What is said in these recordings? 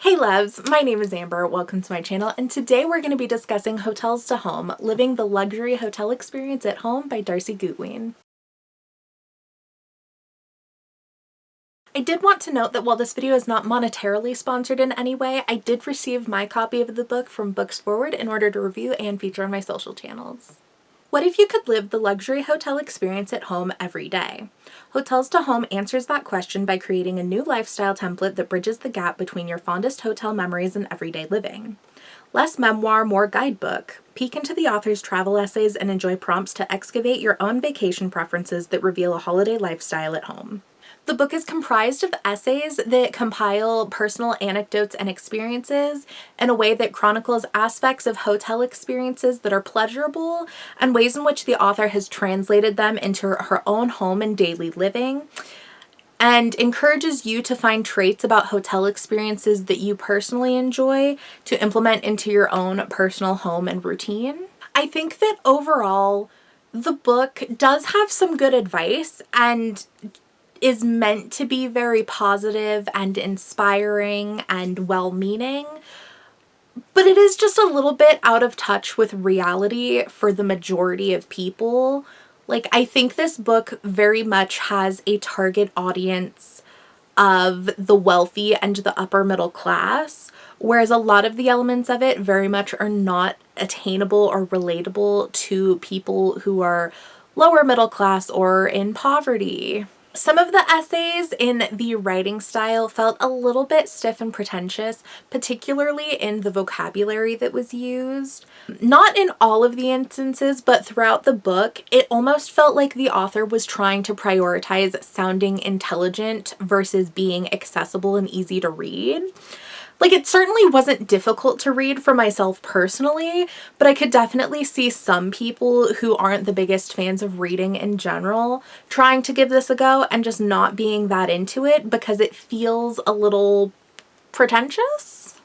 Hey loves, my name is Amber, welcome to my channel, and today we're going to be discussing Hotels to Home, Living the Luxury Hotel Experience at Home by Darcy Guttwein. I did want to note that while this video is not monetarily sponsored in any way, I did receive my copy of the book from Books Forward in order to review and feature on my social channels. What if you could live the luxury hotel experience at home every day? Hotels to Home answers that question by creating a new lifestyle template that bridges the gap between your fondest hotel memories and everyday living. Less memoir, more guidebook. Peek into the author's travel essays and enjoy prompts to excavate your own vacation preferences that reveal a holiday lifestyle at home. The book is comprised of essays that compile personal anecdotes and experiences in a way that chronicles aspects of hotel experiences that are pleasurable and ways in which the author has translated them into her own home and daily living, and encourages you to find traits about hotel experiences that you personally enjoy to implement into your own personal home and routine. I think that overall, the book does have some good advice and is meant to be very positive and inspiring and well-meaning, but it is just a little bit out of touch with reality for the majority of people. Like, I think this book very much has a target audience of the wealthy and the upper middle class, whereas a lot of the elements of it very much are not attainable or relatable to people who are lower middle class or in poverty. Some of the essays in the writing style felt a little bit stiff and pretentious, particularly in the vocabulary that was used. Not in all of the instances, but throughout the book, it almost felt like the author was trying to prioritize sounding intelligent versus being accessible and easy to read. Like, it certainly wasn't difficult to read for myself personally, but I could definitely see some people who aren't the biggest fans of reading in general trying to give this a go and just not being that into it because it feels a little pretentious.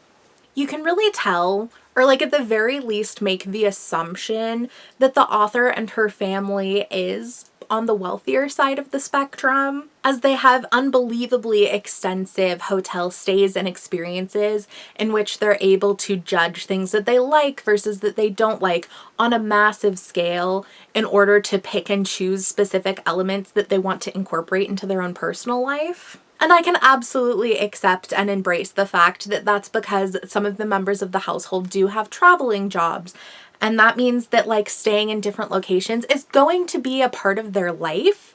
You can really tell, or like at the very least make the assumption that the author and her family is on the wealthier side of the spectrum, as they have unbelievably extensive hotel stays and experiences in which they're able to judge things that they like versus that they don't like on a massive scale in order to pick and choose specific elements that they want to incorporate into their own personal life. And I can absolutely accept and embrace the fact that that's because some of the members of the household do have traveling jobs. And that means that, like, staying in different locations is going to be a part of their life.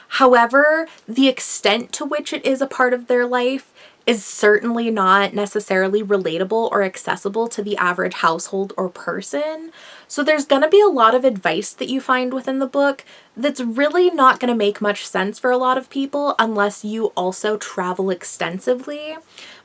However, the extent to which it is a part of their life is certainly not necessarily relatable or accessible to the average household or person. So there's going to be a lot of advice that you find within the book that's really not going to make much sense for a lot of people unless you also travel extensively.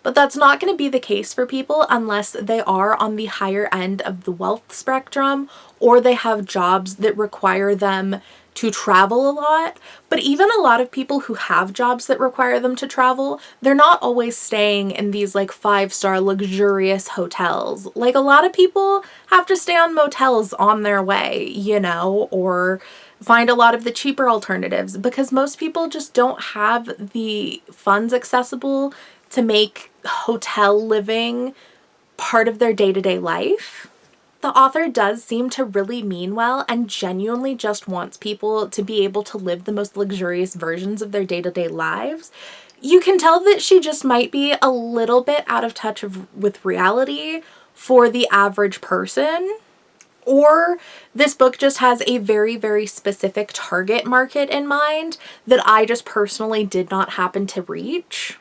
But that's not going to be the case for people unless they are on the higher end of the wealth spectrum or they have jobs that require them to travel a lot. But even a lot of people who have jobs that require them to travel, they're not always staying in these like 5-star luxurious hotels. Like, a lot of people have to stay on motels on their way, you know, or find a lot of the cheaper alternatives because most people just don't have the funds accessible to make hotel living part of their day-to-day life. The author does seem to really mean well and genuinely just wants people to be able to live the most luxurious versions of their day-to-day lives. You can tell that she just might be a little bit out of touch with reality for the average person, or this book just has a very, very specific target market in mind that I just personally did not happen to reach.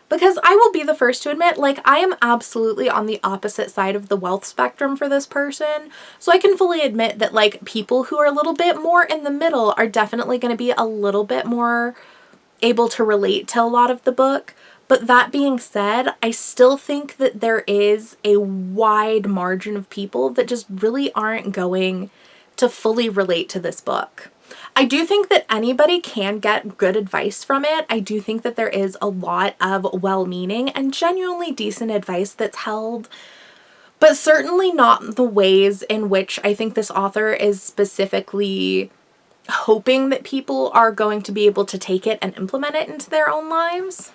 Because I will be the first to admit, like, I am absolutely on the opposite side of the wealth spectrum for this person. So I can fully admit that, like, people who are a little bit more in the middle are definitely going to be a little bit more able to relate to a lot of the book. But that being said, I still think that there is a wide margin of people that just really aren't going to fully relate to this book. I do think that anybody can get good advice from it. I do think that there is a lot of well-meaning and genuinely decent advice that's held, but certainly not the ways in which I think this author is specifically hoping that people are going to be able to take it and implement it into their own lives.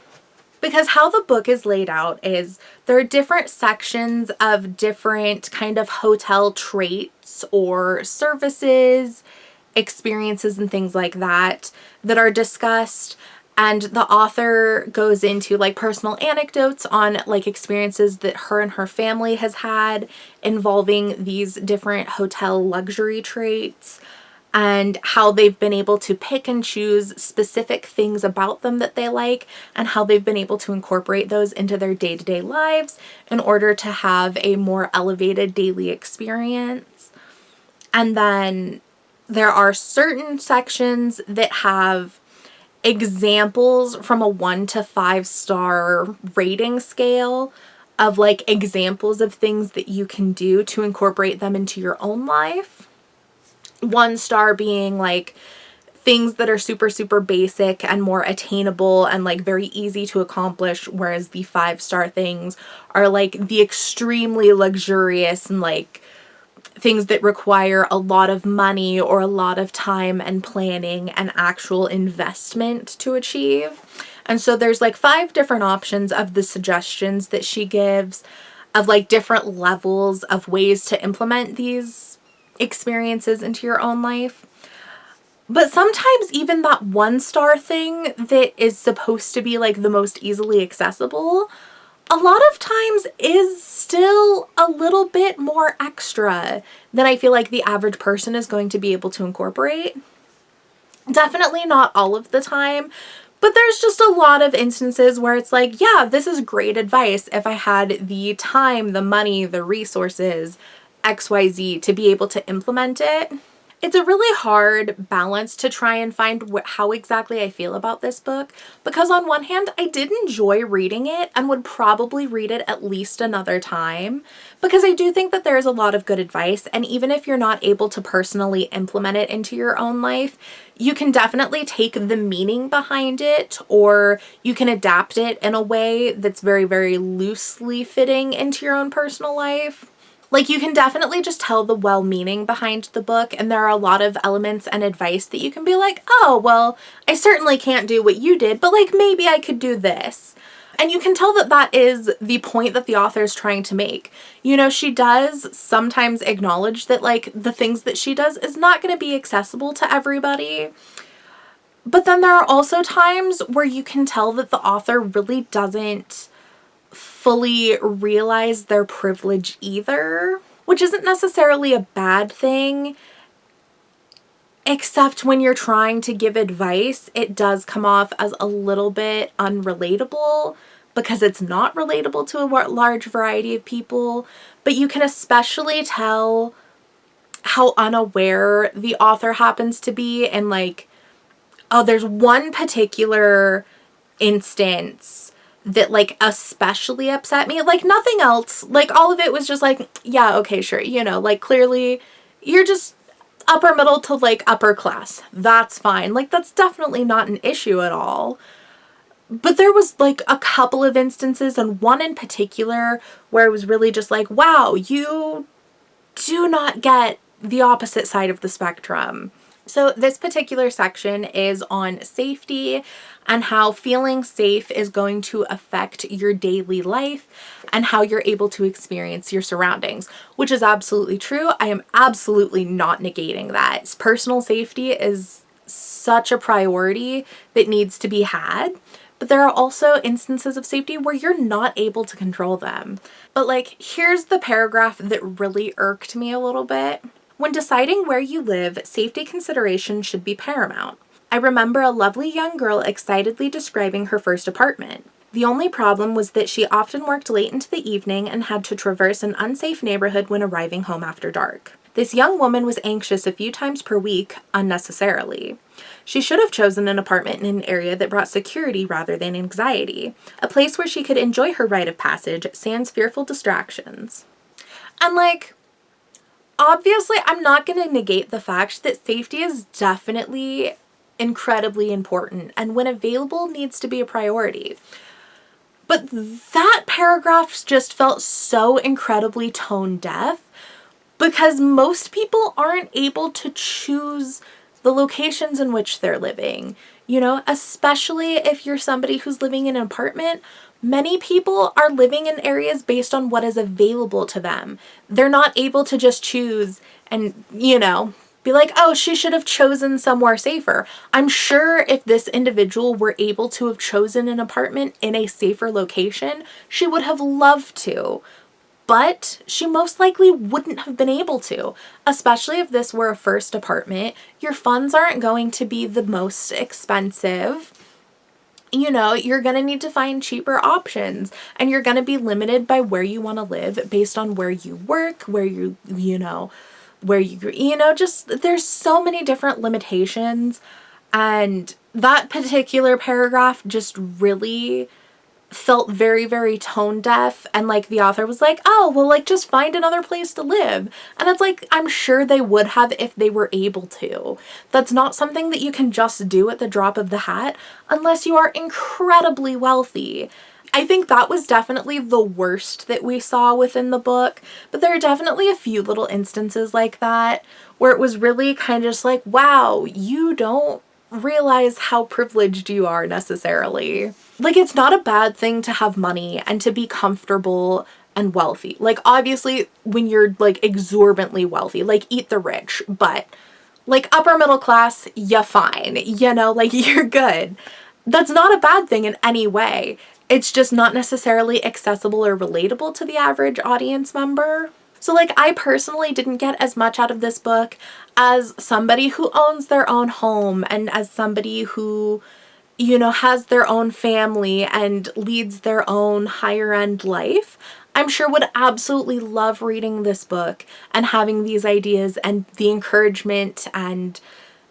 Because how the book is laid out is there are different sections of different kind of hotel traits or services, experiences, and things like that that are discussed. And the author goes into like personal anecdotes on like experiences that her and her family has had involving these different hotel luxury traits, and how they've been able to pick and choose specific things about them that they like, and how they've been able to incorporate those into their day-to-day lives in order to have a more elevated daily experience. And then there are certain sections that have examples from a 1 to 5 star rating scale of like examples of things that you can do to incorporate them into your own life. 1 star being like things that are super, super basic and more attainable and like very easy to accomplish, whereas the 5-star things are like the extremely luxurious and like things that require a lot of money or a lot of time and planning and actual investment to achieve. And so there's like 5 different options of the suggestions that she gives of like different levels of ways to implement these experiences into your own life. But sometimes even that 1-star thing that is supposed to be like the most easily accessible, a lot of times is still a little bit more extra than I feel like the average person is going to be able to incorporate. Definitely not all of the time, but there's just a lot of instances where it's like, yeah, this is great advice if I had the time, the money, the resources, XYZ to be able to implement it. It's a really hard balance to try and find how exactly I feel about this book, because on one hand, I did enjoy reading it and would probably read it at least another time, because I do think that there is a lot of good advice, and even if you're not able to personally implement it into your own life, you can definitely take the meaning behind it, or you can adapt it in a way that's very, very loosely fitting into your own personal life. Like, you can definitely just tell the well-meaning behind the book, and there are a lot of elements and advice that you can be like, oh, well, I certainly can't do what you did, but like maybe I could do this. And you can tell that that is the point that the author is trying to make. You know, she does sometimes acknowledge that like the things that she does is not going to be accessible to everybody. But then there are also times where you can tell that the author really doesn't fully realize their privilege either, which isn't necessarily a bad thing, except when you're trying to give advice, it does come off as a little bit unrelatable because it's not relatable to a large variety of people. But you can especially tell how unaware the author happens to be, and like, oh, there's one particular instance that like especially upset me. Like nothing else, like all of it was just like, yeah, okay, sure, you know, like clearly you're just upper middle to like upper class, that's fine, like that's definitely not an issue at all. But there was like a couple of instances, and one in particular where it was really just like, wow, you do not get the opposite side of the spectrum. So this particular section is on safety and how feeling safe is going to affect your daily life and how you're able to experience your surroundings, which is absolutely true. I am absolutely not negating that. Personal safety is such a priority that needs to be had, but there are also instances of safety where you're not able to control them. But like, here's the paragraph that really irked me a little bit. When deciding where you live, safety consideration should be paramount. I remember a lovely young girl excitedly describing her first apartment. The only problem was that she often worked late into the evening and had to traverse an unsafe neighborhood when arriving home after dark. This young woman was anxious a few times per week, unnecessarily. She should have chosen an apartment in an area that brought security rather than anxiety, a place where she could enjoy her rite of passage, sans fearful distractions. And like, obviously, I'm not going to negate the fact that safety is definitely incredibly important, and when available needs to be a priority. But that paragraph just felt so incredibly tone deaf because most people aren't able to choose the locations in which they're living. you know, especially if you're somebody who's living in an apartment. Many people are living in areas based on what is available to them. They're not able to just choose and, you know, be like, oh, she should have chosen somewhere safer. I'm sure if this individual were able to have chosen an apartment in a safer location, she would have loved to. But she most likely wouldn't have been able to, especially if this were a first apartment. Your funds aren't going to be the most expensive. You know, you're going to need to find cheaper options, and you're going to be limited by where you want to live based on where you work, where just there's so many different limitations. And that particular paragraph just really felt very, very tone deaf, and like the author was like, oh, well, like just find another place to live. And it's like, I'm sure they would have if they were able to. That's not something that you can just do at the drop of the hat unless you are incredibly wealthy. I think that was definitely the worst that we saw within the book, but there are definitely a few little instances like that where it was really kind of just like, wow, you don't realize how privileged you are necessarily. Like, it's not a bad thing to have money and to be comfortable and wealthy. Like, obviously, when you're like exorbitantly wealthy, like eat the rich, but like upper middle class, you're fine, you know, like you're good. That's not a bad thing in any way. It's just not necessarily accessible or relatable to the average audience member. So like, I personally didn't get as much out of this book as somebody who owns their own home and as somebody who, you know, has their own family and leads their own higher end life. I'm sure would absolutely love reading this book and having these ideas and the encouragement and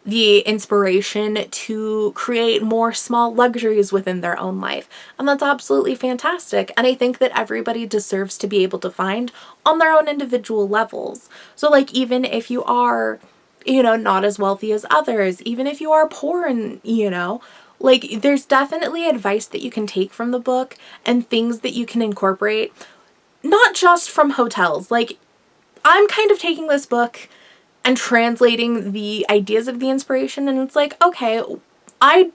the inspiration to create more small luxuries within their own life. And that's absolutely fantastic. And I think that everybody deserves to be able to find on their own individual levels. So like, even if you are, you know, not as wealthy as others, even if you are poor and, you know, like there's definitely advice that you can take from the book and things that you can incorporate, not just from hotels. Like, I'm kind of taking this book and translating the ideas of the inspiration, and it's like, okay, I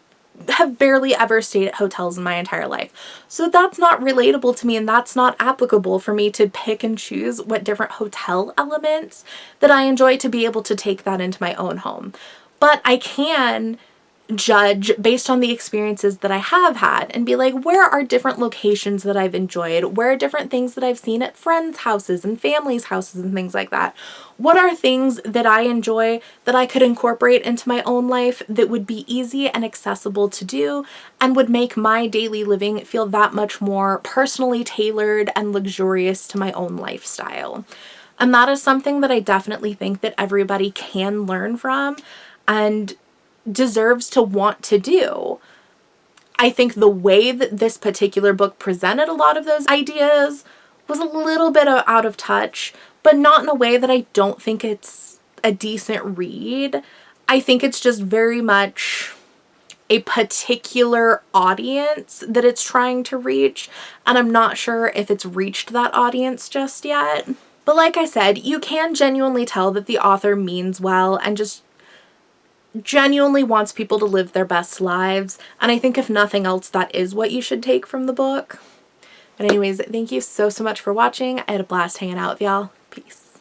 have barely ever stayed at hotels in my entire life, so that's not relatable to me, and that's not applicable for me to pick and choose what different hotel elements that I enjoy to be able to take that into my own home. But I can judge based on the experiences that I have had and be like, where are different locations that I've enjoyed? Where are different things that I've seen at friends' houses and families' houses and things like that? What are things that I enjoy that I could incorporate into my own life that would be easy and accessible to do and would make my daily living feel that much more personally tailored and luxurious to my own lifestyle? And that is something that I definitely think that everybody can learn from and deserves to want to do. I think the way that this particular book presented a lot of those ideas was a little bit out of touch, but not in a way that I don't think it's a decent read. I think it's just very much a particular audience that it's trying to reach, and I'm not sure if it's reached that audience just yet. But like I said, you can genuinely tell that the author means well and just genuinely wants people to live their best lives. And I think if nothing else, that is what you should take from the book. But anyways, thank you so much for watching. I had a blast hanging out with y'all. Peace.